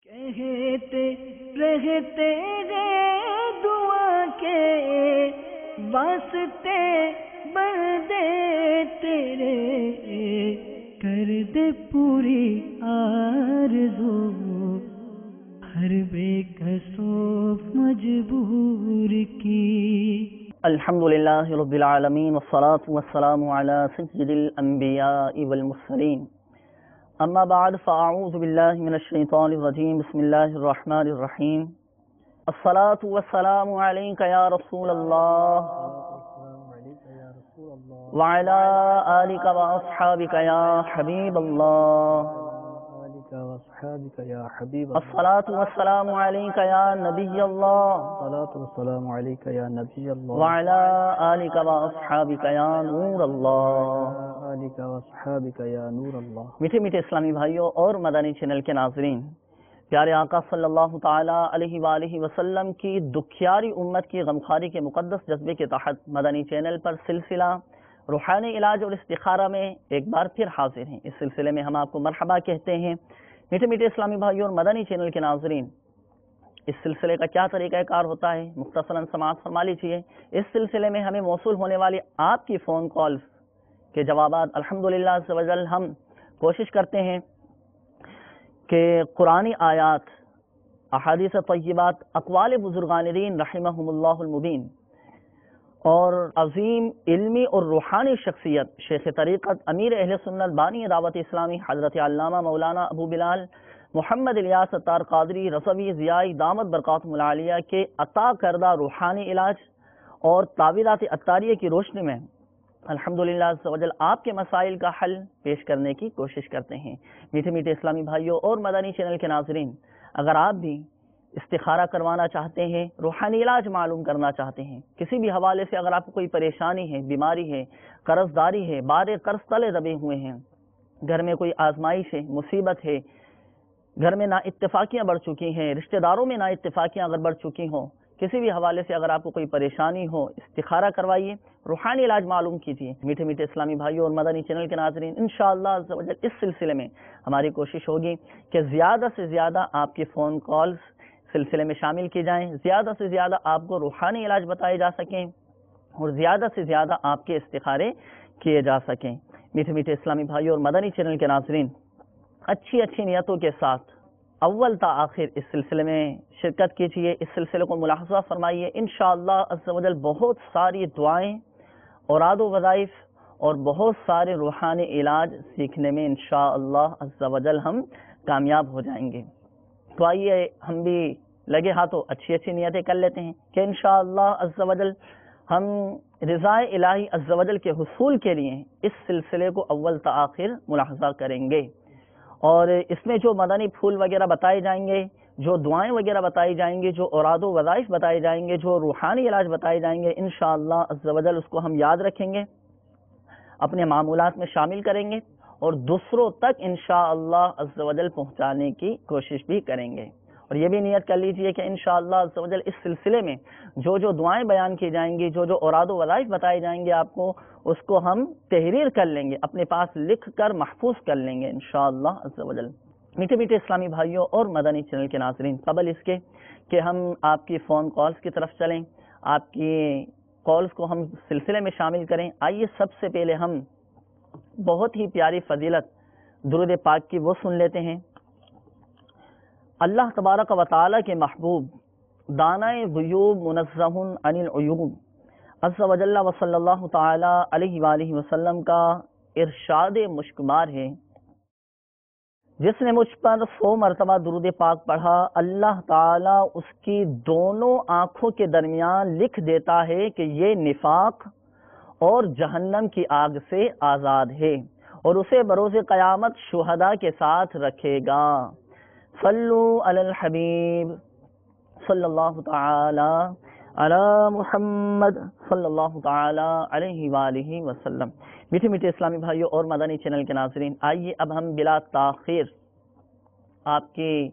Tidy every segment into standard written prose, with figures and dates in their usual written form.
کہتے رہتے گئے دعا کے واسطے بندے تیرے، کر دے پوری آرزو ہر بے کسو مجبور کی۔ الحمدللہ رب العالمین والصلاة والسلام علی سید الانبیاء والمرسلین، اما بعد فاعوذ باللہ من الشیطان الرجیم، بسم اللہ الرحمن الرحیم۔ الصلاة والسلام علیک یا رسول اللہ وعلی آلک واصحابک یا حبیب اللہ، الصلاة والسلام علیک یا نبی اللہ وعلی آلک واصحابک یا نور اللہ۔ میٹھے میٹھے اسلامی بھائیوں اور مدنی چینل کے ناظرین، پیارے آقا صلی اللہ تعالی علیہ وآلہ وسلم کی دکھیاری امت کی غمخواری کے مقدس جذبے کے تحت مدنی چینل پر سلسلہ روحانی علاج اور استخارہ میں ایک بار پھر حاضر ہیں۔ اس سلسلے میں ہم آپ کو مرحبا کہتے ہیں۔ میٹھے میٹھے اسلامی بھائیوں اور مدنی چینل کے ناظرین، اس سلسلے کا کیا طریقہ کار ہوتا ہے مختصراً سماعت فرما لیجیے۔ اس سلسلے میں ہمیں موصول ہونے والی آپ کی فون کالز کے جوابات الحمدللہ عز و جل ہم کوشش کرتے ہیں کہ قرآنی آیات، احادیث طیبات، اقوال بزرگان دین رحمہم اللہ المبین اور عظیم علمی اور روحانی شخصیت شیخ طریقت امیر اہل سنت بانی دعوت اسلامی حضرت علامہ مولانا ابو بلال محمد الیاس ستار قادری رضوی ضیائی دامت برکاتہم العالیہ کے عطا کردہ روحانی علاج اور تعویذات عطاریہ کی روشنی میں الحمدللہ عز و جل آپ کے مسائل کا حل پیش کرنے کی کوشش کرتے ہیں۔ میٹھے میٹھے اسلامی بھائیوں اور مدنی چینل کے ناظرین، اگر آپ بھی استخارہ کروانا چاہتے ہیں، روحانی علاج معلوم کرنا چاہتے ہیں، کسی بھی حوالے سے اگر آپ کو کوئی پریشانی ہے، بیماری ہے، قرض داری ہے، بار قرض تلے دبے ہوئے ہیں، گھر میں کوئی آزمائش ہے، مصیبت ہے، گھر میں نا اتفاقیاں بڑھ چکی ہیں، رشتہ داروں میں نا اتفاقیاں اگر بڑھ چکی ہوں، کسی بھی حوالے سے اگر آپ کو کوئی پریشانی ہو، استخارہ کروائیے، روحانی علاج معلوم کیجیے۔ میٹھے میٹھے اسلامی بھائیوں اور مدنی چینل کے ناظرین، انشاءاللہ عز و جل اس سلسلے میں ہماری کوشش ہوگی کہ زیادہ سے زیادہ آپ کی فون کالز سلسلے میں شامل کی جائیں، زیادہ سے زیادہ آپ کو روحانی علاج بتائے جا سکیں اور زیادہ سے زیادہ آپ کے استخارے کیے جا سکیں۔ میٹھے میٹھے اسلامی بھائیوں اور مدنی چینل کے ناظرین، اچھی اچھی نیتوں کے ساتھ اول تا آخر اس سلسلے میں شرکت کیجیے، اس سلسلے کو ملاحظہ فرمائیے۔ انشاءاللہ عز و جل بہت ساری دعائیں، اوراد و وظائف اور بہت سارے روحانی علاج سیکھنے میں انشاءاللہ عز و جل ہم کامیاب ہو جائیں گے۔ تو آئیے ہم بھی لگے ہاتھوں اچھی اچھی نیتیں کر لیتے ہیں کہ انشاءاللہ عز و جل ہم رضا الہی عز و جل کے حصول کے لیے اس سلسلے کو اول تا آخر ملاحظہ کریں گے، اور اس میں جو مدنی پھول وغیرہ بتائے جائیں گے، جو دعائیں وغیرہ بتائی جائیں گی، جو اوراد و وظائف بتائے جائیں گے، جو روحانی علاج بتائے جائیں گے، انشاءاللہ عز و جل اس کو ہم یاد رکھیں گے، اپنے معمولات میں شامل کریں گے اور دوسروں تک انشاءاللہ عز و جل پہنچانے کی کوشش بھی کریں گے۔ اور یہ بھی نیت کر لیجئے کہ انشاءاللہ عز و جل اس سلسلے میں جو جو دعائیں بیان کی جائیں گی، جو جو اوراد و وظائف بتائے جائیں گے آپ کو، اس کو ہم تحریر کر لیں گے، اپنے پاس لکھ کر محفوظ کر لیں گے انشاءاللہ عز و جل۔ میٹھے میٹھے اسلامی بھائیوں اور مدنی چینل کے ناظرین، قبل اس کے کہ ہم آپ کی فون کالز کی طرف چلیں، آپ کی کالز کو ہم سلسلے میں شامل کریں، آئیے سب سے پہلے ہم بہت ہی پیاری فضیلت درود پاک کی وہ سن لیتے ہیں۔ اللہ تبارک و تعالی کے محبوب دانائے غیوب منزہ عن العیوب عز و جل و صلی اللہ تعالی علیہ وآلہ وسلم کا ارشاد مشکمار ہے، جس نے مجھ پر 100 مرتبہ درود پاک پڑھا، اللہ تعالی اس کی دونوں آنکھوں کے درمیان لکھ دیتا ہے کہ یہ نفاق اور جہنم کی آگ سے آزاد ہے، اور اسے بروز قیامت شہداء کے ساتھ رکھے گا۔ صلو علی الحبیب صلی اللہ تعالی علی محمد صلی اللہ تعالی علیہ وآلہ وسلم۔ میٹھے میٹھے اسلامی بھائیوں اور مدنی چینل کے ناظرین، آئیے اب ہم بلا تاخیر آپ کی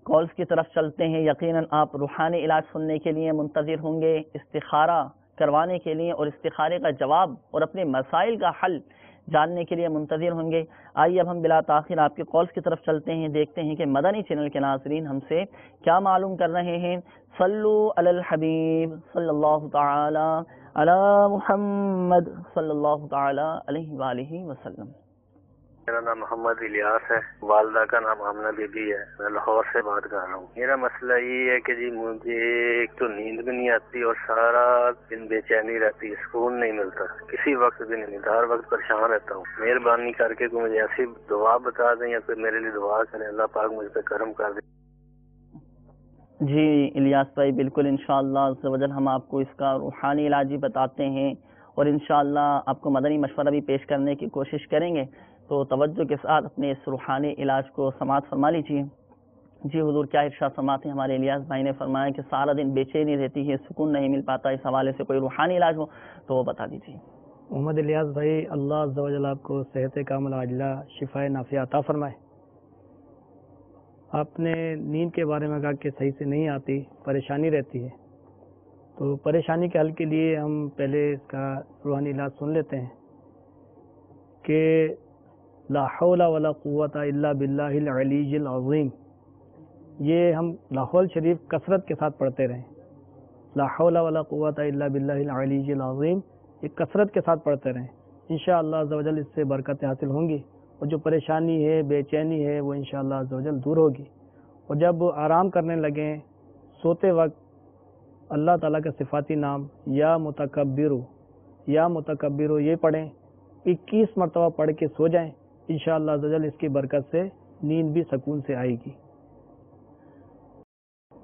کالز کی طرف چلتے ہیں۔ یقیناً آپ روحانی علاج سننے کے لیے منتظر ہوں گے، استخارہ کروانے کے لیے اور استخارے کا جواب اور اپنے مسائل کا حل جاننے کے لیے منتظر ہوں گے۔ آئیے اب ہم بلا تاخیر آپ کے کالز کی طرف چلتے ہیں، دیکھتے ہیں کہ مدنی چینل کے ناظرین ہم سے کیا معلوم کر رہے ہیں۔ صلو علی الحبیب صلی اللہ تعالی علی محمد صلی اللہ تعالی علیہ وآلہ وسلم۔ میرا نام محمد الیاس ہے، والدہ کا نام آمنہ بی بی ہے، میں لاہور سے بات کر رہا ہوں۔ میرا مسئلہ یہ ہے کہ جی مجھے ایک تو نیند بھی نہیں آتی اور سارا دن بے چینی رہتی، سکون نہیں ملتا، کسی وقت بھی نہیں ملتا، ہر وقت پریشان رہتا ہوں۔ مہربانی کر کے کوئی مجھے ایسی دعا بتا دیں یا کوئی میرے لیے دعا کریں، اللہ پاک مجھ پہ کرم کر دے۔ جی الیاس بھائی، بالکل انشاءاللہ عز و جل ہم آپ کو اس کا روحانی علاج بھی بتاتے ہیں اور انشاءاللہ آپ کو مدنی مشورہ بھی پیش کرنے کی کوشش کریں گے، تو توجہ کے ساتھ اپنے اس روحانی علاج کو سماعت فرما لیجیے۔ جی حضور کیا ارشاد فرماتے ہیں؟ ہمارے الیاس بھائی نے فرمایا کہ سارا دن بے چینی رہتی ہے، سکون نہیں مل پاتا، اس حوالے سے کوئی روحانی علاج ہو تو وہ بتا دیجیے۔ محمد الیاس بھائی، اللہ عز و جل آپ کو صحت کاملہ عاجلہ شفائے نافعہ عطا فرمائے۔ آپ نے نیند کے بارے میں کہا کہ صحیح سے نہیں آتی، پریشانی رہتی ہے، تو پریشانی کے حل کے لیے ہم پہلے اس کا روحانی علاج سن لیتے ہیں کہ لا حول ولا قوت الا باللہ العلی العظیم، یہ ہم لاحول شریف کثرت کے ساتھ پڑھتے رہیں۔ لا حول ولا قوت الا باللہ العلی العظیم، یہ کثرت کے ساتھ پڑھتے رہیں، انشاءاللہ عز و جل اس سے برکتیں حاصل ہوں گی اور جو پریشانی ہے، بے چینی ہے، وہ انشاءاللہ عز و جل دور ہوگی۔ اور جب آرام کرنے لگیں، سوتے وقت اللہ تعالیٰ کا صفاتی نام یا متکبرو یہ پڑھیں، 21 مرتبہ پڑھ کے سو جائیں، انشاءاللہ عز و جل اس کی برکت سے نیند بھی سکون سے آئے گی۔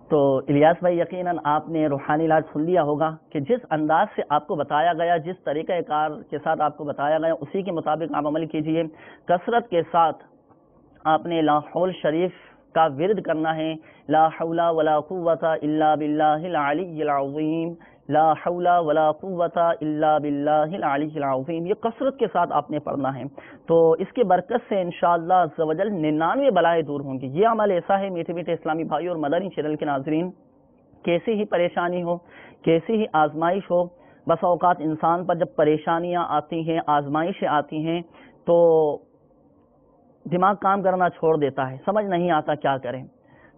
تو الیاس بھائی یقیناً آپ نے روحانی علاج سن لیا ہوگا کہ جس انداز سے آپ کو بتایا گیا، جس طریقہ کار کے ساتھ آپ کو بتایا گیا، اسی کے مطابق آپ عمل کیجئے۔ کثرت کے ساتھ آپ نے لا حول شریف کا ورد کرنا ہے، لا حول ولا قوت الا باللہ العلی العظیم، لا حول ولا قوت الا باللہ العلی العظیم، یہ کثرت کے ساتھ آپ نے پڑھنا ہے۔ تو اس کی برکت سے انشاءاللہ عز و جل 99 بلائیں دور ہوں گی۔ یہ عمل ایسا ہے میٹھے میٹھے اسلامی بھائی اور مدنی چینل کے ناظرین، کیسی ہی پریشانی ہو، کیسی ہی آزمائش ہو، بس اوقات انسان پر جب پریشانیاں آتی ہیں، آزمائشیں آتی ہیں، تو دماغ کام کرنا چھوڑ دیتا ہے، سمجھ نہیں آتا کیا کریں۔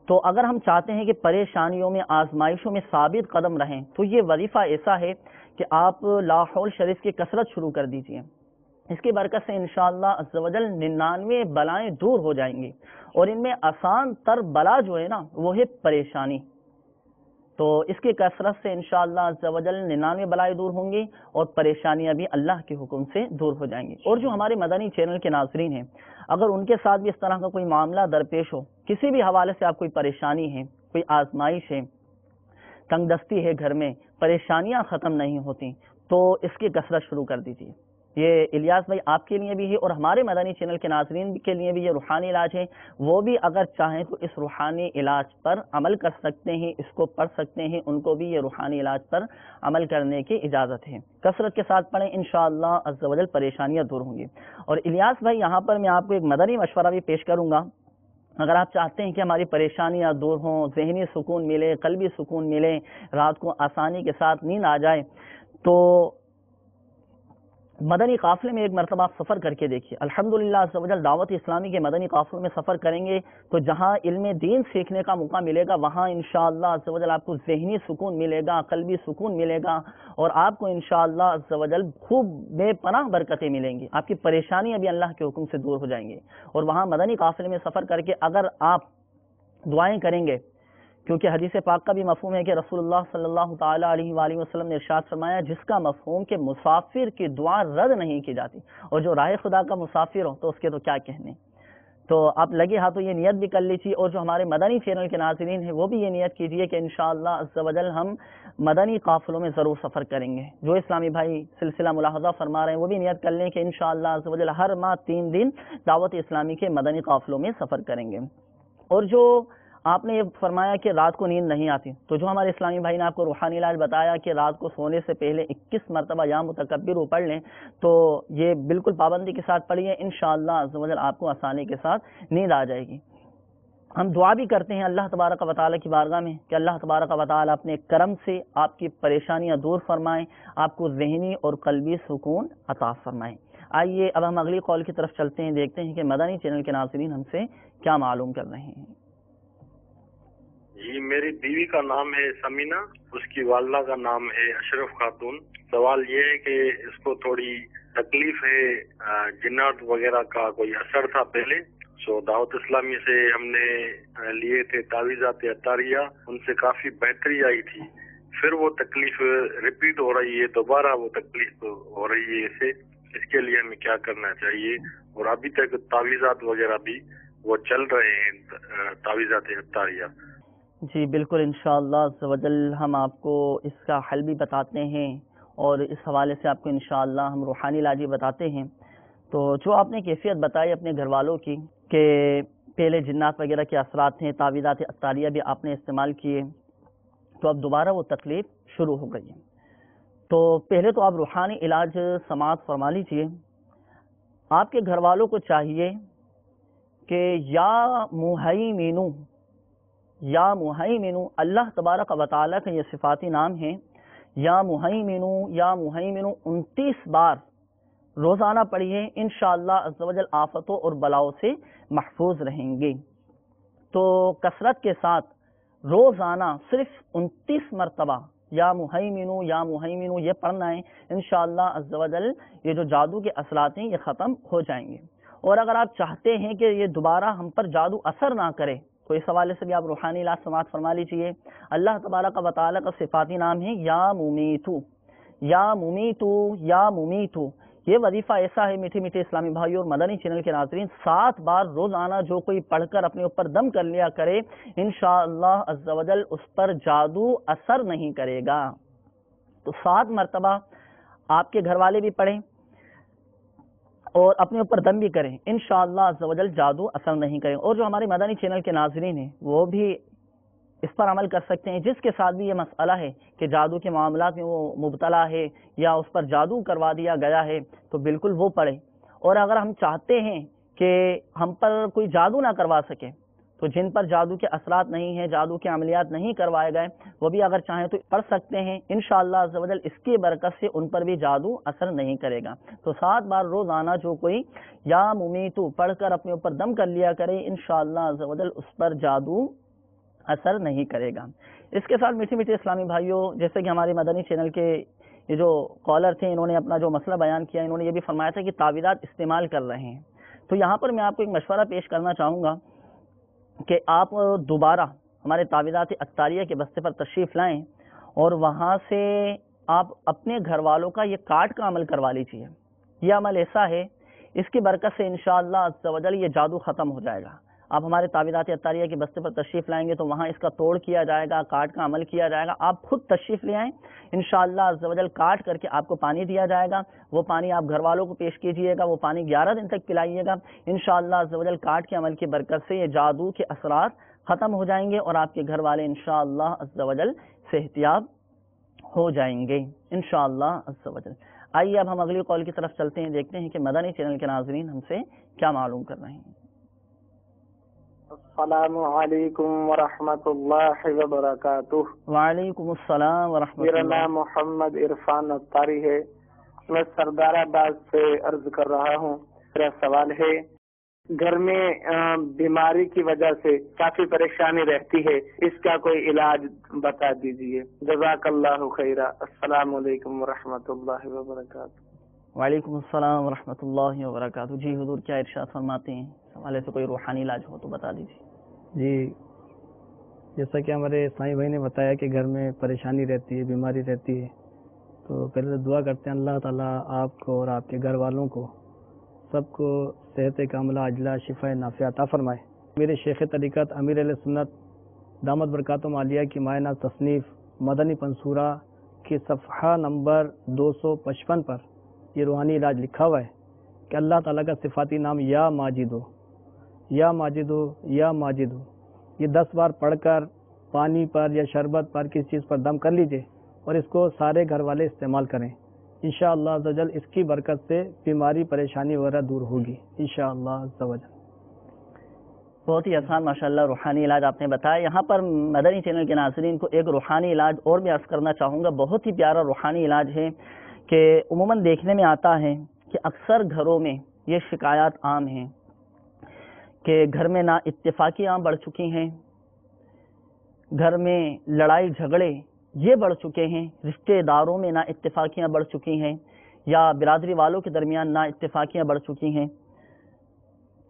تو اگر ہم چاہتے ہیں کہ پریشانیوں میں، آزمائشوں میں ثابت قدم رہیں، تو یہ وظیفہ ایسا ہے کہ آپ لا حول شریف کی کثرت شروع کر دیجئے۔ اس کی برکت سے انشاءاللہ عز و جل 99 بلائیں دور ہو جائیں گی، اور ان میں آسان تر بلا جو ہے نا، وہ ہے پریشانی۔ تو اس کی کثرت سے انشاءاللہ عز و جل 99 بلائیں دور ہوں گی اور پریشانیاں بھی اللہ کے حکم سے دور ہو جائیں گی۔ اور جو ہمارے مدنی چینل کے ناظرین ہیں، اگر ان کے ساتھ بھی اس طرح کا کوئی معاملہ درپیش ہو، کسی بھی حوالے سے آپ کوئی پریشانی ہے، کوئی آزمائش ہے، تنگ دستی ہے گھر میں، پریشانیاں ختم نہیں ہوتی، تو اس کی کثرت شروع کر دیجیے۔ یہ الیاس بھائی آپ کے لیے بھی ہے اور ہمارے مدنی چینل کے ناظرین کے لیے بھی یہ روحانی علاج ہے، وہ بھی اگر چاہیں تو اس روحانی علاج پر عمل کر سکتے ہیں، اس کو پڑھ سکتے ہیں، ان کو بھی یہ روحانی علاج پر عمل کرنے کی اجازت ہے۔ کثرت کے ساتھ پڑھیں، انشاءاللہ عز و جل پریشانیاں دور ہوں گی۔ اور الیاس بھائی یہاں پر میں آپ کو ایک مدنی مشورہ بھی پیش کروں گا۔ اگر آپ چاہتے ہیں کہ ہماری پریشانیاں دور ہوں، ذہنی سکون ملے، قلبی سکون ملے، رات کو آسانی کے ساتھ نیند آ جائے، تو مدنی قافلے میں ایک مرتبہ آپ سفر کر کے دیکھیے۔ الحمدللہ عز و جل دعوت اسلامی کے مدنی قافلوں میں سفر کریں گے تو جہاں علم دین سیکھنے کا موقع ملے گا، وہاں انشاءاللہ عز و جل آپ کو ذہنی سکون ملے گا، قلبی سکون ملے گا، اور آپ کو انشاءاللہ عز و جل خوب بے پناہ برکتیں ملیں گی، آپ کی پریشانیاں بھی اللہ کے حکم سے دور ہو جائیں گی۔ اور وہاں مدنی قافلے میں سفر کر کے اگر آپ دعائیں کریں گے، کیونکہ حدیث پاک کا بھی مفہوم ہے کہ رسول اللہ صلی اللہ تعالیٰ علیہ وآلہ وسلم نے ارشاد فرمایا، جس کا مفہوم کہ مسافر کی دعا رد نہیں کی جاتی، اور جو راہ خدا کا مسافر ہو تو اس کے تو کیا کہنے۔ تو آپ لگے ہاتھوں یہ نیت بھی کر لیجیے، اور جو ہمارے مدنی چینل کے ناظرین ہیں وہ بھی یہ نیت کیجیے کہ انشاءاللہ عز و جل ہم مدنی قافلوں میں ضرور سفر کریں گے۔ جو اسلامی بھائی سلسلہ ملاحظہ فرما رہے ہیں وہ بھی نیت کر لیں کہ انشاءاللہ عز و جل ہر ماہ 3 دن دعوت اسلامی کے مدنی قافلوں میں سفر کریں گے۔ اور جو آپ نے یہ فرمایا کہ رات کو نیند نہیں آتی، تو جو ہمارے اسلامی بھائی نے آپ کو روحانی علاج بتایا کہ رات کو سونے سے پہلے 21 مرتبہ یا متکبر پڑھ لیں، تو یہ بالکل پابندی کے ساتھ پڑھیے، انشاءاللہ عز و جل آپ کو آسانی کے ساتھ نیند آ جائے گی۔ ہم دعا بھی کرتے ہیں اللہ تبارک و تعالیٰ کی بارگاہ میں کہ اللہ تبارک و تعالیٰ اپنے کرم سے آپ کی پریشانیاں دور فرمائیں، آپ کو ذہنی اور قلبی سکون عطا فرمائیں۔ آئیے اب ہم اگلی کال کی طرف چلتے ہیں، دیکھتے ہیں کہ مدنی چینل کے ناظرین ہم سے کیا معلوم کر رہے ہیں۔ جی میری بیوی کا نام ہے سمینہ، اس کی والدہ کا نام ہے اشرف خاتون۔ سوال یہ ہے کہ اس کو تھوڑی تکلیف ہے، جنات وغیرہ کا کوئی اثر تھا پہلے، سو دعوت اسلامی سے ہم نے لیے تھے تعویذات عطاریہ، ان سے کافی بہتری آئی تھی، پھر وہ تکلیف ریپیٹ ہو رہی ہے، دوبارہ وہ تکلیف ہو رہی ہے اسے، اس کے لیے ہمیں کیا کرنا چاہیے؟ اور ابھی تک تعویذات وغیرہ بھی وہ چل رہے ہیں، تعویذات عطاریہ۔ جی بالکل، انشاءاللہ عز و جل ہم آپ کو اس کا حل بھی بتاتے ہیں اور اس حوالے سے آپ کو انشاءاللہ ہم روحانی علاج بھی بتاتے ہیں۔ تو جو آپ نے کیفیت بتائی اپنے گھر والوں کی کہ پہلے جنات وغیرہ کے اثرات ہیں، تعویذات عطاریہ بھی آپ نے استعمال کیے، تو اب دوبارہ وہ تکلیف شروع ہو گئی ہے، تو پہلے تو آپ روحانی علاج سماعت فرما لیجیے۔ آپ کے گھر والوں کو چاہیے کہ یا مہیمنو، یا مہیمنو، اللہ تبارک و تعالیٰ کا یہ صفاتی نام ہے، یا مہیمنو یا مہیمنو 29 بار روزانہ پڑھیے، انشاءاللہ عز و جل آفتوں اور بلاؤں سے محفوظ رہیں گے۔ تو کثرت کے ساتھ روزانہ صرف 29 مرتبہ یا مہیمنو یہ پڑھنا ہے، انشاءاللہ عز و جل یہ جو جادو کے اثرات ہیں یہ ختم ہو جائیں گے۔ اور اگر آپ چاہتے ہیں کہ یہ دوبارہ ہم پر جادو اثر نہ کرے تو اس حوالے سے بھی آپ روحانی علاج سماعت فرما لیجیے۔ اللہ تبارک و تعالیٰ کا صفاتی نام ہے یا ممیتو، یا ممیتو یا ممیتو۔ یہ وظیفہ ایسا ہے میٹھے میٹھے اسلامی بھائی اور مدنی چینل کے ناظرین، 7 بار روزانہ جو کوئی پڑھ کر اپنے اوپر دم کر لیا کرے، انشاءاللہ عز و جل اس پر جادو اثر نہیں کرے گا۔ تو 7 مرتبہ آپ کے گھر والے بھی پڑھیں اور اپنے اوپر دم بھی کریں، انشاءاللہ عز و جل جادو اثر نہیں کریں۔ اور جو ہمارے مدنی چینل کے ناظرین ہیں وہ بھی اس پر عمل کر سکتے ہیں، جس کے ساتھ بھی یہ مسئلہ ہے کہ جادو کے معاملات میں وہ مبتلا ہے یا اس پر جادو کروا دیا گیا ہے، تو بالکل وہ پڑھے۔ اور اگر ہم چاہتے ہیں کہ ہم پر کوئی جادو نہ کروا سکے، تو جن پر جادو کے اثرات نہیں ہیں، جادو کے عملیات نہیں کروائے گئے، وہ بھی اگر چاہیں تو پڑھ سکتے ہیں، انشاءاللہ عز و جل اس کی برکت سے ان پر بھی جادو اثر نہیں کرے گا۔ تو 7 بار روزانہ جو کوئی یا ممیتو پڑھ کر اپنے اوپر دم کر لیا کرے، انشاءاللہ عز و جل اس پر جادو اثر نہیں کرے گا۔ اس کے ساتھ میٹھے میٹھے اسلامی بھائیوں، جیسے کہ ہمارے مدنی چینل کے یہ جو کالر تھے، انہوں نے اپنا جو مسئلہ بیان کیا، انہوں نے یہ بھی فرمایا تھا کہ تعویذات استعمال کر رہے ہیں، تو یہاں پر میں آپ کو ایک مشورہ پیش کرنا چاہوں گا کہ آپ دوبارہ ہمارے تعویذات عطاریہ کے بستے پر تشریف لائیں اور وہاں سے آپ اپنے گھر والوں کا یہ کارڈ کا عمل کروا لیجیے۔ یہ عمل ایسا ہے، اس کی برکت سے انشاءاللہ عز و جل یہ جادو ختم ہو جائے گا۔ آپ ہمارے تعویذات عطاریہ کے بستے پر تشریف لائیں گے تو وہاں اس کا توڑ کیا جائے گا، کاٹ کا عمل کیا جائے گا۔ آپ خود تشریف لے آئیں، انشاءاللہ عز و جل کاٹ کر کے آپ کو پانی دیا جائے گا، وہ پانی آپ گھر والوں کو پیش کیجئے گا، وہ پانی 11 دن تک پلائیے گا، انشاءاللہ عز و جل کاٹ کے عمل کی برکت سے یہ جادو کے اثرات ختم ہو جائیں گے اور آپ کے گھر والے انشاءاللہ عز و جل صحتیاب ہو جائیں گے انشاءاللہ عز و جل۔ آئیے اب ہم اگلی کال کی طرف چلتے ہیں، دیکھتے ہیں کہ مدنی چینل کے ناظرین ہم سے کیا معلوم کر رہے ہیں۔ السلام علیکم ورحمۃ اللہ وبرکاتہ۔ وعلیکم السلام ورحمۃ میرا اللہ۔ نام محمد عرفان عطاری ہے، میں سردار آباد سے عرض کر رہا ہوں۔ میرا سوال ہے، گھر میں بیماری کی وجہ سے کافی پریشانی رہتی ہے، اس کا کوئی علاج بتا دیجیے، جزاک اللہ خیرہ۔ السلام علیکم ورحمۃ اللہ وبرکاتہ۔ وعلیکم السلام ورحمۃ اللہ وبرکاتہ۔ جی حضور کیا ارشاد فرماتے ہیں؟ اس حوالے سے کوئی روحانی علاج ہو تو بتا دیجیے۔ جی جیسا کہ ہمارے سائیں بھائی نے بتایا کہ گھر میں پریشانی رہتی ہے، بیماری رہتی ہے، تو پہلے دعا کرتے ہیں اللہ تعالیٰ آپ کو اور آپ کے گھر والوں کو سب کو صحت کاملہ عاجلہ شفا نافع عطا فرمائے۔ میرے شیخ طریقت امیر اہل سنت دامت برکاتہم عالیہ کی مائنہ تصنیف مدنی منصورہ کے صفحہ نمبر 255 پر یہ روحانی علاج لکھا ہوا ہے کہ اللہ تعالیٰ کا صفاتی نام یا ماجدو، یا ماجدو، یا ماجدو، یہ 10 بار پڑھ کر پانی پر یا شربت پر کسی چیز پر دم کر لیجئے اور اس کو سارے گھر والے استعمال کریں، انشاءاللہ عز و جل اس کی برکت سے بیماری پریشانی وغیرہ دور ہوگی انشاءاللہ عز و جل۔ بہت ہی آسان ماشاءاللہ روحانی علاج آپ نے بتایا۔ یہاں پر مدنی چینل کے ناظرین کو ایک روحانی علاج اور بھی عرض کرنا چاہوں گا، بہت ہی پیارا روحانی علاج ہے کہ عموماً دیکھنے میں آتا ہے کہ اکثر گھروں میں یہ شکایات عام ہیں کہ گھر میں نا اتفاقیاں بڑھ چکی ہیں، گھر میں لڑائی جھگڑے یہ بڑھ چکے ہیں، رشتہ داروں میں نا اتفاقیاں بڑھ چکی ہیں، یا برادری والوں کے درمیان نا اتفاقیاں بڑھ چکی ہیں،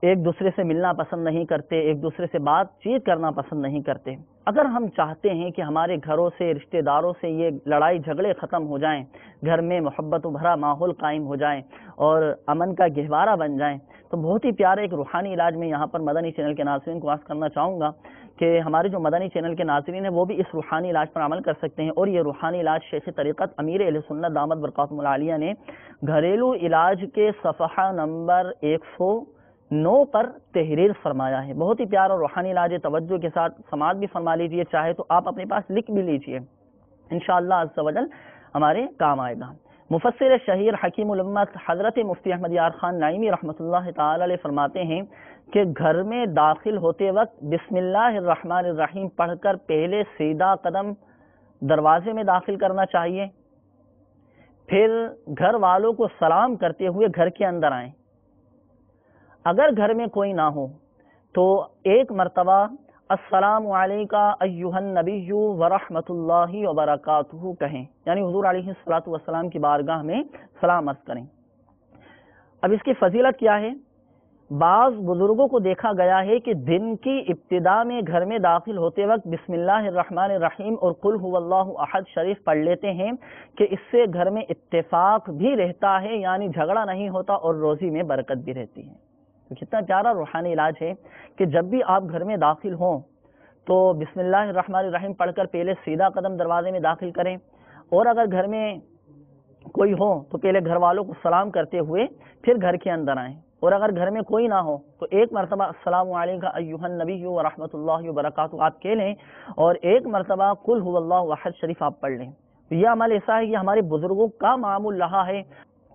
ایک دوسرے سے ملنا پسند نہیں کرتے، ایک دوسرے سے بات چیت کرنا پسند نہیں کرتے۔ اگر ہم چاہتے ہیں کہ ہمارے گھروں سے، رشتہ داروں سے یہ لڑائی جھگڑے ختم ہو جائیں، گھر میں محبت و بھرا ماحول قائم ہو جائیں اور امن کا گہوارہ بن جائیں، تو بہت ہی پیارا ایک روحانی علاج میں یہاں پر مدنی چینل کے ناظرین کو عرض کرنا چاہوں گا کہ ہمارے جو مدنی چینل کے ناظرین ہیں وہ بھی اس روحانی علاج پر عمل کر سکتے ہیں، اور یہ روحانی علاج شیخ طریقت امیر اہل سنت دامت برکاتہم العالیہ نے گھریلو علاج کے صفحہ نمبر 109 پر تحریر فرمایا ہے۔ بہت ہی پیارا روحانی علاج ہے، توجہ کے ساتھ سماعت بھی فرما لیجئے، چاہے تو آپ اپنے پاس لکھ بھی لیجئے، انشاءاللہ عز و جل ہمارے کام آئے گا۔ مفسر شہیر حکیم الامت حضرت مفتی احمد یار خان نعیمی رحمۃ اللہ تعالی علیہ فرماتے ہیں کہ گھر میں داخل ہوتے وقت بسم اللہ الرحمن الرحیم پڑھ کر پہلے سیدھا قدم دروازے میں داخل کرنا چاہیے، پھر گھر والوں کو سلام کرتے ہوئے گھر کے اندر آئیں۔ اگر گھر میں کوئی نہ ہو تو ایک مرتبہ السلام علیکہ ایہا النبی ورحمۃ اللہ وبرکاتہ کہیں، یعنی حضور علیہ الصلوۃ والسلام کی بارگاہ میں سلام عرض کریں۔ اب اس کی فضیلت کیا ہے؟ بعض بزرگوں کو دیکھا گیا ہے کہ دن کی ابتدا میں گھر میں داخل ہوتے وقت بسم اللہ الرحمن الرحیم اور قل هو اللہ احد شریف پڑھ لیتے ہیں کہ اس سے گھر میں اتفاق بھی رہتا ہے، یعنی جھگڑا نہیں ہوتا اور روزی میں برکت بھی رہتی ہے۔ تو کتنا پیارا روحانی علاج ہے کہ جب بھی آپ گھر میں داخل ہوں تو بسم اللہ الرحمن الرحیم پڑھ کر پہلے سیدھا قدم دروازے میں داخل کریں، اور اگر گھر میں کوئی ہو تو پہلے گھر والوں کو سلام کرتے ہوئے پھر گھر کے اندر آئیں، اور اگر گھر میں کوئی نہ ہو تو ایک مرتبہ السلام علیکم ایھا النبی ورحمۃ اللہ وبرکاتہ آپ کہہ لیں، اور ایک مرتبہ قل هو اللہ احد شریف آپ پڑھ لیں۔ یہ عمل ایسا ہے کہ ہمارے بزرگوں کا معمول رہا ہے۔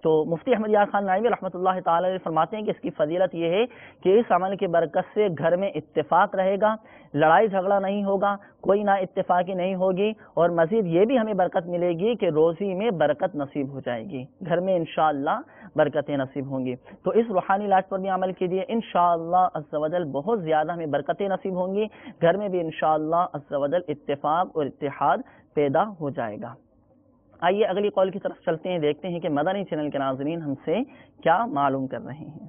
تو مفتی احمد یار خان نعیمی رحمۃ اللہ تعالی علیہ فرماتے ہیں کہ اس کی فضیلت یہ ہے کہ اس عمل کی برکت سے گھر میں اتفاق رہے گا، لڑائی جھگڑا نہیں ہوگا، کوئی نا اتفاقی نہیں ہوگی، اور مزید یہ بھی ہمیں برکت ملے گی کہ روزی میں برکت نصیب ہو جائے گی، گھر میں انشاءاللہ برکتیں نصیب ہوں گی۔ تو اس روحانی علاج پر بھی عمل کیجیے، انشاءاللہ عز و جل بہت زیادہ ہمیں برکتیں نصیب ہوں گی، گھر میں بھی انشاءاللہ عز و جل اتفاق اور اتحاد پیدا ہو جائے گا۔ آئیے اگلی قول کی طرف چلتے ہیں، دیکھتے ہیں کہ مدنی چینل کے ناظرین ہم سے کیا معلوم کر رہے ہیں۔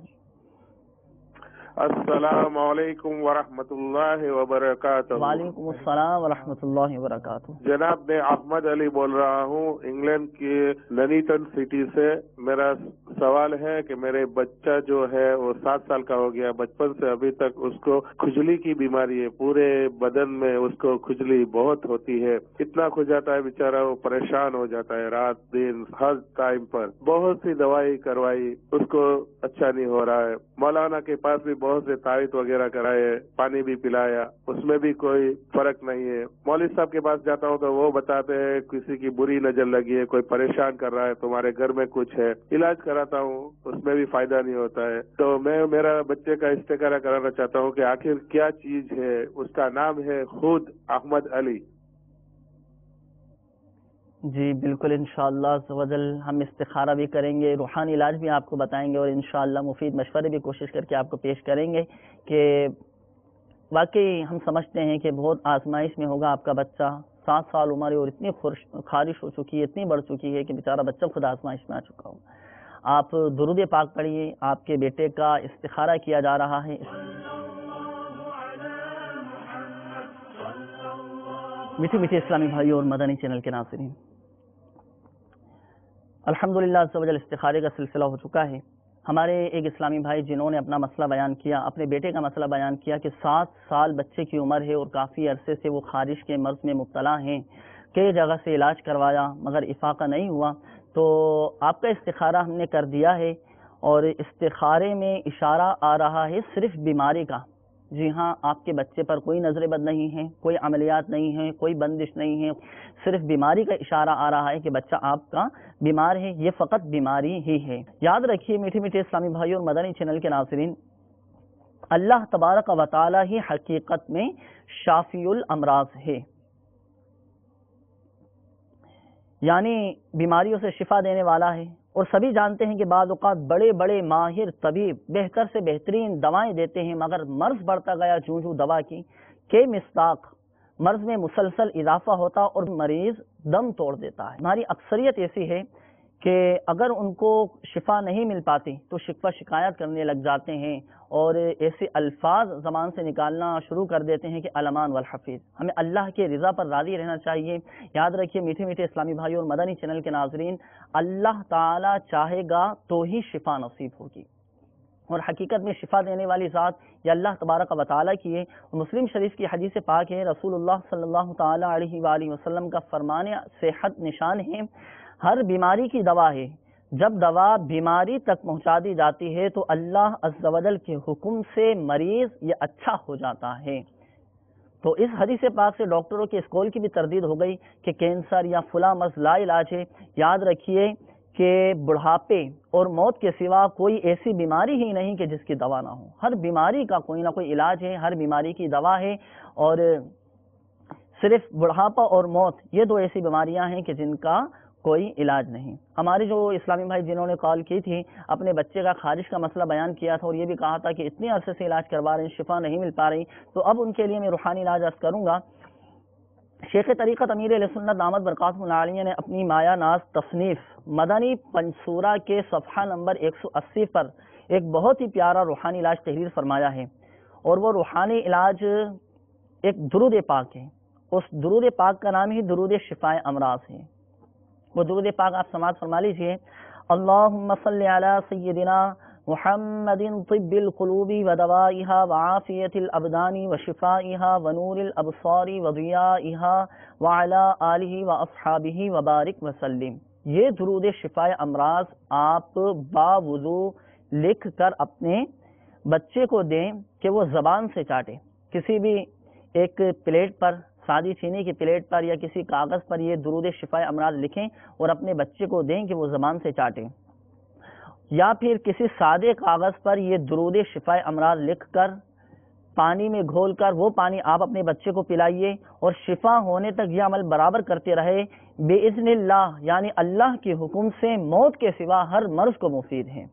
السلام علیکم ورحمۃ اللہ وبرکاتہ۔ وعلیکم السلام ورحمۃ اللہ وبرکاتہ۔ جناب میں احمد علی بول رہا ہوں انگلینڈ کی لنیٹن سٹی سے۔ میرا سوال ہے کہ میرے بچہ جو ہے وہ 7 سال کا ہو گیا، بچپن سے ابھی تک اس کو کھجلی کی بیماری ہے، پورے بدن میں اس کو کھجلی بہت ہوتی ہے، اتنا کھجاتا ہے بیچارہ، وہ پریشان ہو جاتا ہے رات دن ہر ٹائم پر، بہت سی دوائی کروائی اس کو اچھا نہیں ہو رہا ہے، مولانا کے پاس بھی بہت سے تعویذ وغیرہ کرائے، پانی بھی پلایا، اس میں بھی کوئی فرق نہیں ہے۔ مولوی صاحب کے پاس جاتا ہوں تو وہ بتاتے ہیں کسی کی بری نظر لگی ہے، کوئی پریشان کر رہا ہے، تمہارے گھر میں کچھ ہے، علاج کراتا ہوں اس میں بھی فائدہ نہیں ہوتا ہے۔ تو میں میرا بچے کا استخارہ کرانا چاہتا ہوں کہ آخر کیا چیز ہے، اس کا نام ہے خود احمد علی۔ جی بالکل، انشاءاللہ عز و جل ہم استخارہ بھی کریں گے، روحانی علاج بھی آپ کو بتائیں گے، اور انشاءاللہ مفید مشورے بھی کوشش کر کے آپ کو پیش کریں گے کہ واقعی ہم سمجھتے ہیں کہ بہت آزمائش میں ہوگا آپ کا بچہ، 7 سال عمر ہے اور اتنی خارش ہو چکی ہے، اتنی بڑھ چکی ہے کہ بیچارہ بچہ خود آزمائش میں آ چکا ہو۔ آپ درود پاک پڑھیے، آپ کے بیٹے کا استخارہ کیا جا رہا ہے۔ میٹھے میٹھے اسلامی بھائیوں اور مدنی چینل کے ناظرین، الحمدللہ عز و جل استخارے کا سلسلہ ہو چکا ہے۔ ہمارے ایک اسلامی بھائی جنہوں نے اپنا مسئلہ بیان کیا، اپنے بیٹے کا مسئلہ بیان کیا کہ 7 سال بچے کی عمر ہے اور کافی عرصے سے وہ خارش کے مرض میں مبتلا ہیں، کئی جگہ سے علاج کروایا مگر افاقہ نہیں ہوا، تو آپ کا استخارہ ہم نے کر دیا ہے، اور استخارے میں اشارہ آ رہا ہے صرف بیماری کا۔ جی ہاں، آپ کے بچے پر کوئی نظر بد نہیں ہے، کوئی عملیات نہیں ہے، کوئی بندش نہیں ہے، صرف بیماری کا اشارہ آ رہا ہے کہ بچہ آپ کا بیمار ہے، یہ فقط بیماری ہی ہے۔ یاد رکھیے میٹھے میٹھے اسلامی بھائیوں اور مدنی چینل کے ناظرین، اللہ تبارک و تعالی ہی حقیقت میں شافی الامراض ہے، یعنی بیماریوں سے شفا دینے والا ہے، اور سبھی جانتے ہیں کہ بعض اوقات بڑے بڑے ماہر طبیب بہتر سے بہترین دوائیں دیتے ہیں، مگر مرض بڑھتا گیا جوں دوا کی کہ مصداق مرض میں مسلسل اضافہ ہوتا اور مریض دم توڑ دیتا ہے۔ ہماری اکثریت ایسی ہے کہ اگر ان کو شفا نہیں مل پاتی تو شکوہ شکایت کرنے لگ جاتے ہیں اور ایسے الفاظ زبان سے نکالنا شروع کر دیتے ہیں کہ الامان والحفیظ۔ ہمیں اللہ کے رضا پر راضی رہنا چاہیے۔ یاد رکھیے میٹھے میٹھے اسلامی بھائی اور مدنی چینل کے ناظرین، اللہ تعالی چاہے گا تو ہی شفا نصیب ہوگی، اور حقیقت میں شفا دینے والی ذات یہ اللہ تبارک و تعالیٰ کی ہے۔ مسلم شریف کی حدیث پاک ہے، رسول اللہ صلی اللہ تعالی علیہ وآلہ وسلم کا فرمان صحت نشان ہے، ہر بیماری کی دوا ہے، جب دوا بیماری تک پہنچا دی جاتی ہے تو اللہ عز و جل کے حکم سے مریض یہ اچھا ہو جاتا ہے۔ تو اس حدیث پاک سے ڈاکٹروں کے اس قول کی بھی تردید ہو گئی کہ کینسر یا فلاں مرض لا علاج ہے۔ یاد رکھیے کہ بڑھاپے اور موت کے سوا کوئی ایسی بیماری ہی نہیں کہ جس کی دوا نہ ہو۔ ہر بیماری کا کوئی نہ کوئی علاج ہے، ہر بیماری کی دوا ہے، اور صرف بڑھاپا اور موت یہ دو ایسی بیماریاں ہیں کہ جن کا کوئی علاج نہیں۔ ہمارے جو اسلامی بھائی جنہوں نے کال کی تھی، اپنے بچے کا خارش کا مسئلہ بیان کیا تھا اور یہ بھی کہا تھا کہ اتنے عرصے سے علاج کروا رہے ہیں، شفا نہیں مل پا رہی، تو اب ان کے لیے میں روحانی علاج عرض کروں گا۔ شیخ طریقت امیر اہل سنت دامت برکاتہ العالیہ نے اپنی مایا ناز تصنیف مدنی پنصورہ کے صفحہ نمبر 180 پر ایک بہت ہی پیارا روحانی علاج تحریر فرمایا ہے، اور وہ روحانی علاج ایک درود پاک ہے۔ اس درود پاک کا نام ہی درود شفاء امراض ہے۔ وہ درود پاک آپ سماعت فرما لیجئے۔ اللہم صلی علی سیدنا محمد طب القلوب ودوائها وعافیت الابدان وشفائها ونور الابصار وضیائها وعلی آلہ واصحابہ وبارک وسلم۔ یہ درود شفاء امراض آپ باوضو لکھ کر اپنے بچے کو دیں کہ وہ زبان سے چاٹے، کسی بھی ایک پلیٹ پر، سادی چینی کی پلیٹ پر یا کسی کاغذ پر یہ درود شفاء امراض لکھیں اور اپنے بچے کو دیں کہ وہ زبان سے چاٹیں، یا پھر کسی سادے کاغذ پر یہ درود شفاء امراض لکھ کر پانی میں گھول کر وہ پانی آپ اپنے بچے کو پلائیے، اور شفا ہونے تک یہ عمل برابر کرتے رہے بِإِذْنِ اللہ، یعنی اللہ کے حکم سے موت کے سوا ہر مرض کو مفید ہے۔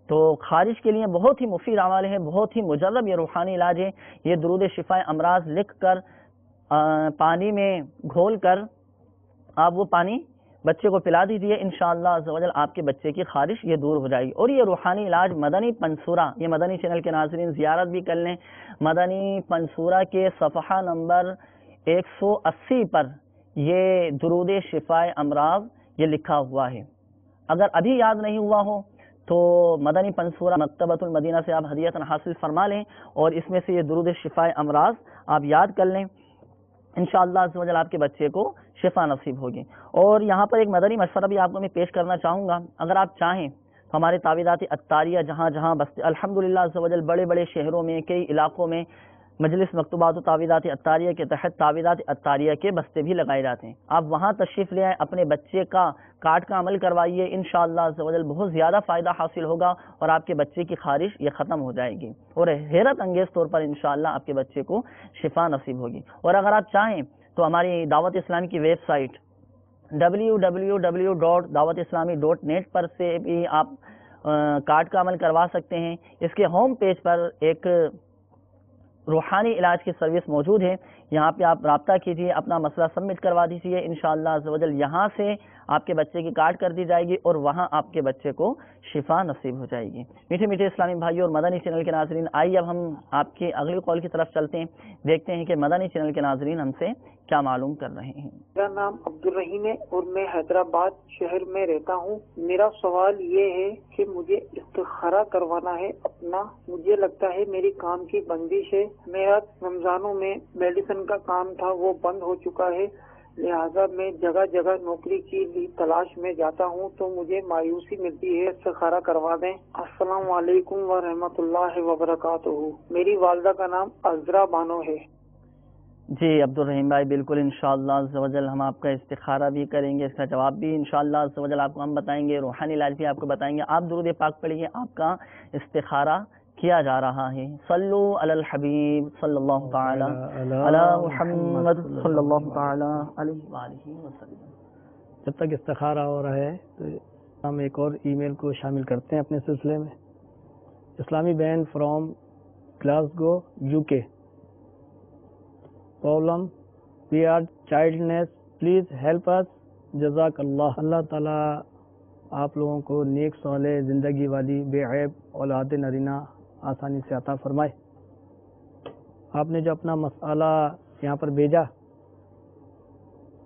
تو خارج کے لیے بہت ہی مفید عمل ہے، بہت ہی مجرب یہ روحانی علاج ہے۔ یہ درود شفاء امراض لکھ کر پانی میں گھول کر آپ وہ پانی بچے کو پلا دیجیے، انشاءاللہ عز و جل آپ کے بچے کی خارش یہ دور ہو جائے گی۔ اور یہ روحانی علاج مدنی پنصورہ، یہ مدنی چینل کے ناظرین زیارت بھی کر لیں، مدنی پنصورہ کے صفحہ نمبر 180 پر یہ درود شفاء امراض یہ لکھا ہوا ہے۔ اگر ابھی یاد نہیں ہوا ہو تو مدنی پنصورہ مکتبۃ المدینہ سے آپ ہدیۃً حاصل فرما لیں، اور اس میں سے یہ درود شفاء امراض آپ یاد کر لیں، انشاءاللہ عز و جل آپ کے بچے کو شفا نصیب ہوگی۔ اور یہاں پر ایک مدنی مشورہ بھی آپ کو میں پیش کرنا چاہوں گا، اگر آپ چاہیں تو ہمارے تعویذات عطاریہ جہاں جہاں بستے الحمدللہ عز و جل بڑے بڑے شہروں میں کئی علاقوں میں مجلس مکتوبات و تعویذات عطاریہ کے تحت تعویذات عطاریہ کے بستے بھی لگائے جاتے ہیں۔ آپ وہاں تشریف لے آئیں، اپنے بچے کا کارڈ کا عمل کروائیے، انشاءاللہ عز و جل بہت زیادہ فائدہ حاصل ہوگا اور آپ کے بچے کی خارش یہ ختم ہو جائے گی، اور حیرت انگیز طور پر انشاءاللہ آپ کے بچے کو شفا نصیب ہوگی۔ اور اگر آپ چاہیں تو ہماری دعوت اسلامی کی ویب سائٹ www.dawatislami.net پر سے بھی آپ کارڈ کا عمل کروا سکتے ہیں۔ اس کے ہوم پیج پر ایک روحانی علاج کی سروس موجود ہے، یہاں پہ آپ رابطہ کیجیے، اپنا مسئلہ سبمٹ کروا دیجیے، انشاءاللہ عز و جل یہاں سے آپ کے بچے کی کارڈ کر دی جائے گی اور وہاں آپ کے بچے کو شفا نصیب ہو جائے گی۔ میٹھے میٹھے اسلامی بھائی اور مدنی چینل کے ناظرین، آئیے اب ہم آپ کی اگلی کال کی طرف چلتے ہیں، دیکھتے ہیں کہ مدنی چینل کے ناظرین ہم سے کیا معلوم کر رہے ہیں۔ میرا نام عبدالرحیم ہے اور میں حیدرآباد شہر میں رہتا ہوں۔ میرا سوال یہ ہے کہ مجھے استخارہ کروانا ہے اپنا، مجھے لگتا ہے میری کام کی بندش ہے، میرا رمضانوں میں میڈیسن کا کام تھا وہ بند ہو چکا ہے، لہذا میں جگہ جگہ نوکری کی تلاش میں جاتا ہوں تو مجھے مایوسی ملتی ہے، استخارہ کروا دیں۔ السلام علیکم ورحمۃ اللہ وبرکاتہ۔ میری والدہ کا نام عذرا بانو ہے۔ جی عبدالرحیم بھائی، بالکل انشاءاللہ عز و جل ہم آپ کا استخارہ بھی کریں گے، اس کا جواب بھی انشاءاللہ عز و جل آپ کو ہم بتائیں گے، روحانی علاج بھی آپ کو بتائیں گے۔ آپ درود پاک پڑھیے، آپ کا استخارہ کیا جا رہا ہے۔ صلو علی الحبیب صلی اللہ تعالی علی محمد صلی اللہ تعالی علیہ وآلہ وسلم۔ جب تک استخارہ ہو رہا ہے تو ہم ایک اور ای میل کو شامل کرتے ہیں اپنے سلسلے میں. اسلامی بین from Glasgow UK. Problem we are childless please help us. جزاک اللہ. اللہ تعالیٰ آپ لوگوں کو نیک صالح زندگی والی بے عیب اولاد نرینہ آسانی سے عطا فرمائے. آپ نے جو اپنا مسئلہ یہاں پر بھیجا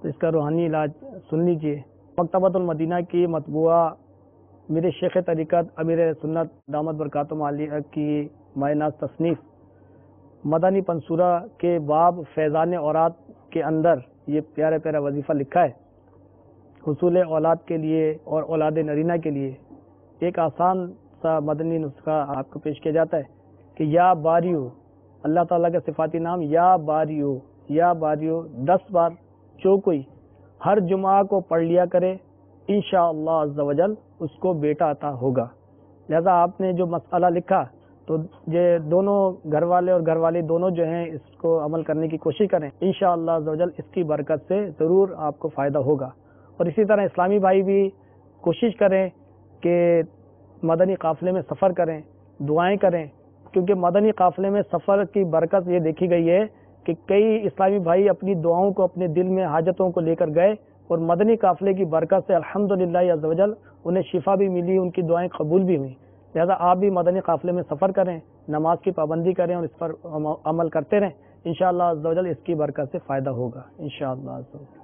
تو اس کا روحانی علاج سن لیجئے. مکتبۃ المدینہ کی مطبوعہ میرے شیخ طریقت امیر سنت دامت برکاتہم عالیہ کی مائناز تصنیف مدنی پنصورہ کے باب فیضان اوراد کے اندر یہ پیارا پیارا وظیفہ لکھا ہے. حصول اولاد کے لیے اور اولاد نرینہ کے لیے ایک آسان سا مدنی نسخہ آپ کو پیش کیا جاتا ہے کہ یا باریو، اللہ تعالیٰ کا صفاتی نام یا باریو، یا باریو 10 بار چوکوئی ہر جمعہ کو پڑھ لیا کرے، انشاءاللہ عز و جل اس کو بیٹا عطا ہوگا. لہذا آپ نے جو مسئلہ لکھا تو یہ دونوں گھر والے اور گھر والی دونوں جو ہیں اس کو عمل کرنے کی کوشش کریں. انشاءاللہ عز و جل اس کی برکت سے ضرور آپ کو فائدہ ہوگا. اور اسی طرح اسلامی بھائی بھی کوشش کریں کہ مدنی قافلے میں سفر کریں، دعائیں کریں، کیونکہ مدنی قافلے میں سفر کی برکت یہ دیکھی گئی ہے کہ کئی اسلامی بھائی اپنی دعاؤں کو اپنے دل میں حاجتوں کو لے کر گئے اور مدنی قافلے کی برکت سے الحمدللہ عز و جل انہیں شفا بھی ملی، ان کی دعائیں قبول بھی ہوئیں. لہذا آپ بھی مدنی قافلے میں سفر کریں، نماز کی پابندی کریں اور اس پر عمل کرتے رہیں. انشاءاللہ عز و جل اس کی برکت سے فائدہ ہوگا انشاءاللہ عز و جل.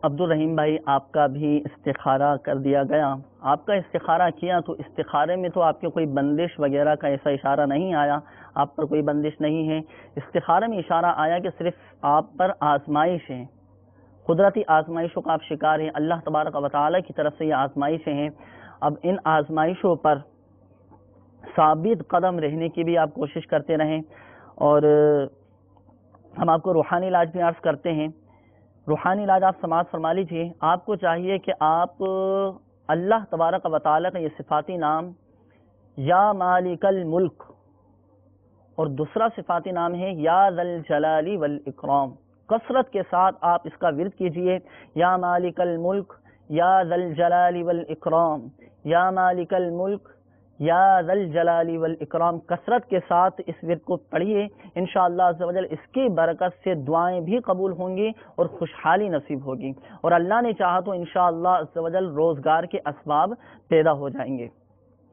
عبدالرحیم بھائی، آپ کا بھی استخارہ کر دیا گیا. آپ کا استخارہ کیا تو استخارے میں تو آپ کے کوئی بندش وغیرہ کا ایسا اشارہ نہیں آیا، آپ پر کوئی بندش نہیں ہے. استخارے میں اشارہ آیا کہ صرف آپ پر آزمائش ہے، قدرتی آزمائشوں کا آپ شکار ہیں. اللہ تبارک و تعالیٰ کی طرف سے یہ آزمائشیں ہیں. اب ان آزمائشوں پر ثابت قدم رہنے کی بھی آپ کوشش کرتے رہیں. اور ہم آپ کو روحانی علاج بھی عرض کرتے ہیں. روحانی علاج آپ سماعت فرما لیجیے. آپ کو چاہیے کہ آپ اللہ تبارک و تعالیٰ کا یہ صفاتی نام یا مالک الملک اور دوسرا صفاتی نام ہے یا ذا الجلال والاکرام، کثرت کے ساتھ آپ اس کا ورد کیجئے. یا مالک الملک یا ذا الجلال والاکرام، یا مالک الملک یا ذا الجلال والاکرام، کثرت کے ساتھ اس ورد کو پڑھیے. انشاءاللہ عز و جل اس کی برکت سے دعائیں بھی قبول ہوں گی اور خوشحالی نصیب ہوگی، اور اللہ نے چاہا تو انشاءاللہ عز و جل روزگار کے اسباب پیدا ہو جائیں گے.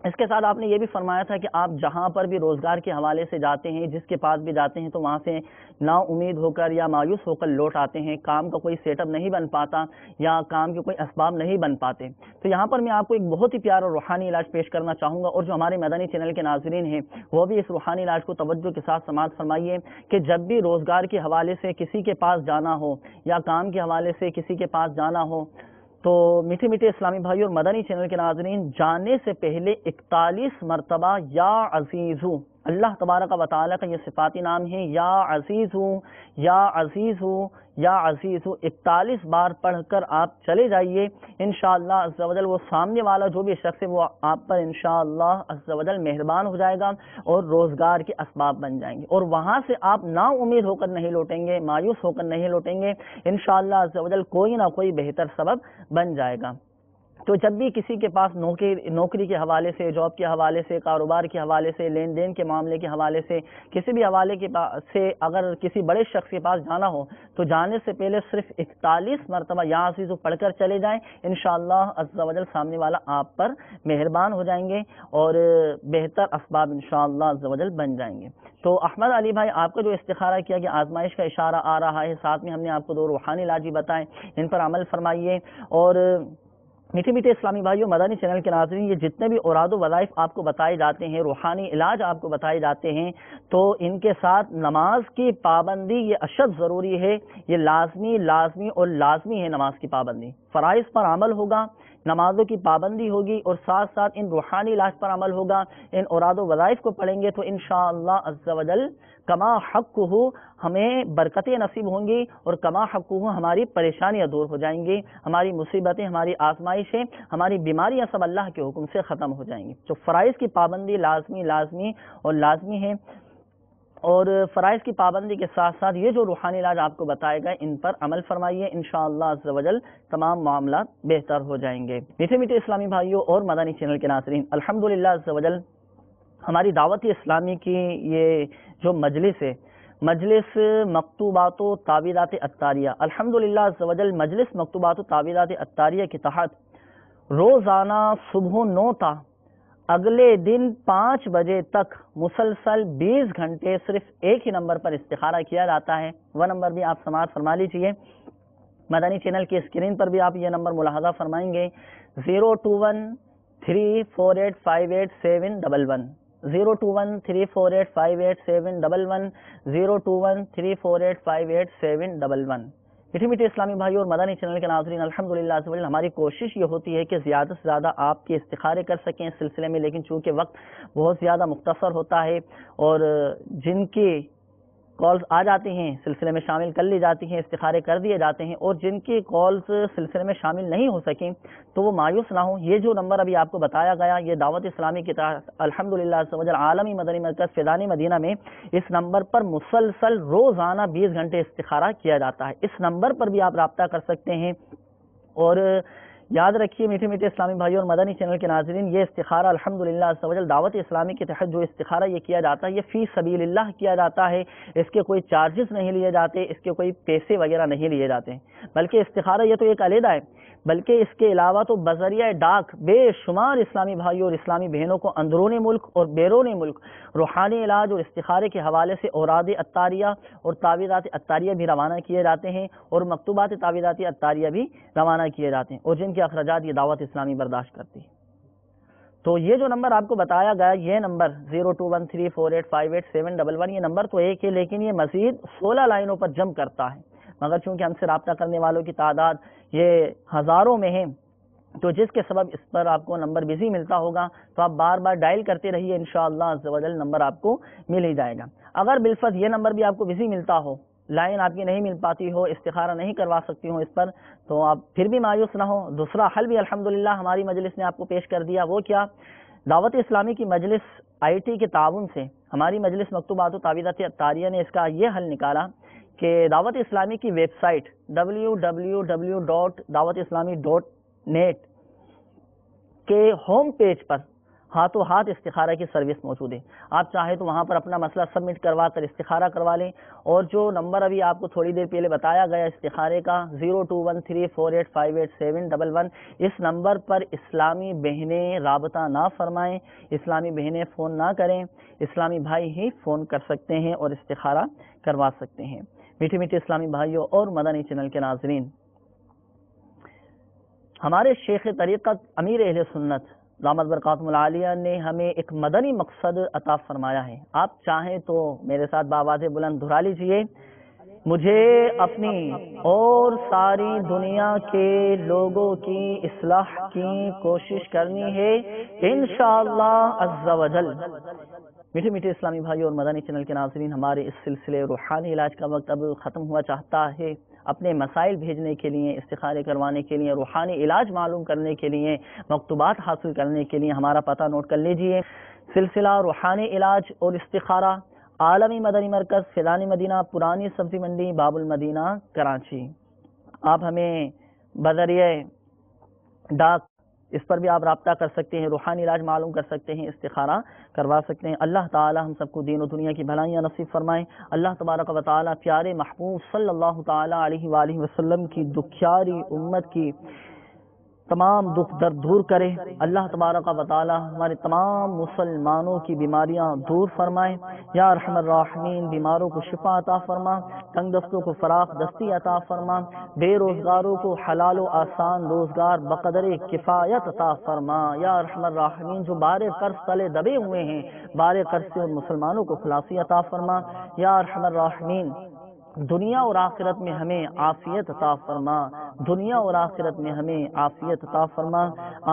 اس کے ساتھ آپ نے یہ بھی فرمایا تھا کہ آپ جہاں پر بھی روزگار کے حوالے سے جاتے ہیں، جس کے پاس بھی جاتے ہیں تو وہاں سے نا امید ہو کر یا مایوس ہو کر لوٹ آتے ہیں، کام کا کوئی سیٹ اپ نہیں بن پاتا یا کام کے کوئی اسباب نہیں بن پاتے. تو یہاں پر میں آپ کو ایک بہت ہی پیارا روحانی علاج پیش کرنا چاہوں گا، اور جو ہمارے مدنی چینل کے ناظرین ہیں وہ بھی اس روحانی علاج کو توجہ کے ساتھ سماعت فرمائیے کہ جب بھی روزگار کے حوالے سے کسی کے پاس جانا ہو یا کام کے حوالے سے کسی کے پاس جانا ہو تو میٹھے میٹھے اسلامی بھائی اور مدنی چینل کے ناظرین، جانے سے پہلے 41 مرتبہ یا عزیز ہوں، اللہ تبارک و تعالیٰ کا یہ صفاتی نام ہے یا عزیز ہوں، یا عزیز ہوں، یا عزیز ہوں، 41 بار پڑھ کر آپ چلے جائیے. انشاءاللہ عز و جل وہ سامنے والا جو بھی شخص ہے وہ آپ پر انشاءاللہ عز و جل مہربان ہو جائے گا اور روزگار کے اسباب بن جائیں گے، اور وہاں سے آپ نا امید ہو کر نہیں لوٹیں گے، مایوس ہو کر نہیں لوٹیں گے. انشاءاللہ عز و جل کوئی نہ کوئی بہتر سبب بن جائے گا. تو جب بھی کسی کے پاس نوکری کے حوالے سے، جاب کے حوالے سے، کاروبار کے حوالے سے، لین دین کے معاملے کے حوالے سے، کسی بھی حوالے کے سے اگر کسی بڑے شخص کے پاس جانا ہو تو جانے سے پہلے صرف 41 مرتبہ یا عزیزو پڑھ کر چلے جائیں. انشاءاللہ عز و جل سامنے والا آپ پر مہربان ہو جائیں گے اور بہتر اسباب انشاءاللہ عز و جل بن جائیں گے. تو احمد علی بھائی، آپ کا جو استخارہ کیا کہ آزمائش کا اشارہ آ رہا ہے، ساتھ میں ہم نے آپ کو 2 روحانی علاج بتائیں، ان پر عمل فرمائیے. اور میٹھے میٹھے اسلامی بھائیوں، مدنی چینل کے ناظرین، یہ جتنے بھی اوراد و وظائف آپ کو بتائے جاتے ہیں، روحانی علاج آپ کو بتائے جاتے ہیں، تو ان کے ساتھ نماز کی پابندی یہ اشد ضروری ہے. یہ لازمی اور لازمی ہے. نماز کی پابندی، فرائض پر عمل ہوگا، نمازوں کی پابندی ہوگی، اور ساتھ ساتھ ان روحانی علاج پر عمل ہوگا. ان اوراد و وظائف کو پڑھیں گے تو انشاءاللہ عز و جل کما حق ہو ہمیں برکتیں نصیب ہوں گی، اور کما حق ہو ہماری پریشانیاں دور ہو جائیں گی، ہماری مصیبتیں، ہماری آزمائشیں، ہماری بیماریاں سب اللہ کے حکم سے ختم ہو جائیں گی. تو فرائض کی پابندی لازمی اور لازمی ہے. اور فرائض کی پابندی کے ساتھ ساتھ یہ جو روحانی علاج آپ کو بتائے گئے ان پر عمل فرمائیے، انشاءاللہ عز و جل تمام معاملات بہتر ہو جائیں گے۔ میٹھے میٹھے اسلامی بھائیوں اور مدنی چینل کے ناظرین، الحمدللہ عز و جل ہماری دعوت اسلامی کی یہ جو مجلس ہے، مجلس مکتوبات و تعویذات عطاریہ، الحمدللہ عز و جل مجلس مکتوبات و تعویذات عطاریہ کے تحت روزانہ صبح 9 تا اگلے دن 5 بجے تک مسلسل 20 گھنٹے صرف ایک ہی نمبر پر استخارہ کیا جاتا ہے۔ وہ نمبر بھی آپ سماعت فرما لیجئے، مدنی چینل کی اسکرین پر بھی آپ یہ نمبر ملاحظہ فرمائیں گے، 02134858711 02134858711 02134858711۔ میٹھے میٹھے اسلامی بھائی اور مدنی چینل کے ناظرین، الحمدللہ عز و جل ہماری کوشش یہ ہوتی ہے کہ زیادہ سے زیادہ آپ کے استخارے کر سکیں اس سلسلے میں، لیکن چونکہ وقت بہت زیادہ مختصر ہوتا ہے اور جن کی کالز آ جاتی ہیں سلسلے میں شامل کر لی جاتی ہیں، استخارے کر دیے جاتے ہیں، اور جن کی کالز سلسلے میں شامل نہیں ہو سکیں تو وہ مایوس نہ ہوں۔ یہ جو نمبر ابھی آپ کو بتایا گیا، یہ دعوت اسلامی کے تحت الحمدللہ عز و جل عالمی مدنی مرکز فیضانی مدینہ میں اس نمبر پر مسلسل روزانہ 20 گھنٹے استخارہ کیا جاتا ہے۔ اس نمبر پر بھی آپ رابطہ کر سکتے ہیں، اور یاد رکھیے میٹھے میٹھے اسلامی بھائی اور مدنی چینل کے ناظرین، یہ استخارہ الحمدللہ عز و جل دعوت اسلامی کے تحت جو استخارہ یہ کیا جاتا ہے، یہ فی سبیل اللہ کیا جاتا ہے، اس کے کوئی چارجز نہیں لیے جاتے، اس کے کوئی پیسے وغیرہ نہیں لیے جاتے، بلکہ استخارہ یہ تو ایک علیحدہ ہے، بلکہ اس کے علاوہ تو بذریعہ ڈاک بے شمار اسلامی بھائیوں اور اسلامی بہنوں کو اندرون ملک اور بیرون ملک روحانی علاج اور استخارے کے حوالے سے اوراد عطاریہ اور تعویذات عطاریہ بھی روانہ کیے جاتے ہیں، اور مکتوبات تعویذات عطاریہ بھی روانہ کیے جاتے ہیں، اور جن کے اخراجات یہ دعوت اسلامی برداشت کرتی ہے۔ تو یہ جو نمبر آپ کو بتایا گیا، یہ نمبر 02134858711، یہ نمبر تو ایک ہے، لیکن یہ مزید 16 لائنوں پر جم کرتا ہے، مگر چونکہ ہم سے رابطہ کرنے والوں کی تعداد یہ ہزاروں میں ہے، تو جس کے سبب اس پر آپ کو نمبر بزی ملتا ہوگا، تو آپ بار بار ڈائل کرتے رہیے، انشاءاللہ عز و جل نمبر آپ کو مل ہی جائے گا۔ اگر بالفرض یہ نمبر بھی آپ کو بزی ملتا ہو، لائن آپ کی نہیں مل پاتی ہو، استخارہ نہیں کروا سکتی ہوں اس پر، تو آپ پھر بھی مایوس نہ ہو، دوسرا حل بھی الحمدللہ ہماری مجلس نے آپ کو پیش کر دیا۔ وہ کیا؟ دعوت اسلامی کی مجلس IIT کے تعاون سے ہماری مجلس مکتوبات و تعویذات عطاریہ نے اس کا یہ حل نکالا کہ دعوت اسلامی کی ویب سائٹ www.dawatislami.net کے ہوم پیج پر ہاتھوں ہاتھ استخارہ کی سروس موجود ہے۔ آپ چاہیں تو وہاں پر اپنا مسئلہ سبمٹ کروا کر استخارہ کروا لیں، اور جو نمبر ابھی آپ کو تھوڑی دیر پہلے بتایا گیا استخارے کا 02134858711، اس نمبر پر اسلامی بہنیں رابطہ نہ فرمائیں، اسلامی بہنیں فون نہ کریں، اسلامی بھائی ہی فون کر سکتے ہیں اور استخارہ کروا سکتے ہیں۔ میٹھے میٹھے اسلامی بھائیوں اور مدنی چینل کے ناظرین، ہمارے شیخ طریقت امیر اہل سنت دامت برکاتہم العالیہ نے ہمیں ایک مدنی مقصد عطا فرمایا ہے۔ آپ چاہیں تو میرے ساتھ بآواز بلند دہرا لیجئے، مجھے اپنی اور ساری دنیا کے لوگوں کی اصلاح کی کوشش کرنی ہے انشاءاللہ عز و جل۔ میٹھے میٹھے اسلامی بھائی اور مدنی چینل کے ناظرین، ہمارے اس سلسلے روحانی علاج کا وقت اب ختم ہوا چاہتا ہے۔ اپنے مسائل بھیجنے کے لیے، استخارے کروانے کے لیے، روحانی علاج معلوم کرنے کے لیے، مکتوبات حاصل کرنے کے لیے ہمارا پتہ نوٹ کر لیجئے۔ سلسلہ روحانی علاج اور استخارہ، عالمی مدنی مرکز فیضانی مدینہ، پرانی سبزی منڈی، باب المدینہ، کراچی۔ آپ ہمیں بذریعہ ڈاک اس پر بھی آپ رابطہ کر سکتے ہیں، روحانی علاج معلوم کر سکتے ہیں، استخارہ کروا سکتے ہیں۔ اللہ تعالی ہم سب کو دین و دنیا کی بھلائیاں نصیب فرمائیں۔ اللہ تبارک و تعالی پیارے محبوب صلی اللہ تعالی علیہ وآلہ وسلم کی دکھیاری امت کی تمام دکھ درد دور کرے۔ اللہ تبارک و تعالی ہمارے تمام مسلمانوں کی بیماریاں دور فرمائے۔ یا ارحم الراحمین، بیماروں کو شفا عطا فرما، تنگ دستوں کو فراخ دستی عطا فرما، بے روزگاروں کو حلال و آسان روزگار بقدر کفایت عطا فرما۔ یا ارحم الراحمین، جو بار قرض تلے دبے ہوئے ہیں، بار قرض سے ان مسلمانوں کو خلاصی عطا فرما۔ یا ارحم الراحمین، دنیا اور آخرت میں ہمیں عافیت عطا فرما، دنیا اور آخرت میں ہمیں عافیت عطا فرما۔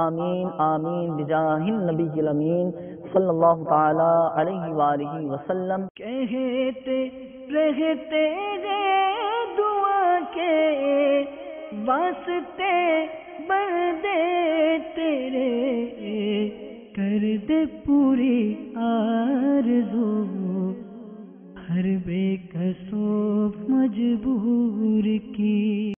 آمین آمین بجاہ النبی الامین صلی اللہ تعالی علیہ وآلہ وسلم۔ کہتے رہتے ہیں دعا کے واسطے بندے تیرے، کر دے پوری آرزو ہر بے کسو مجبور کی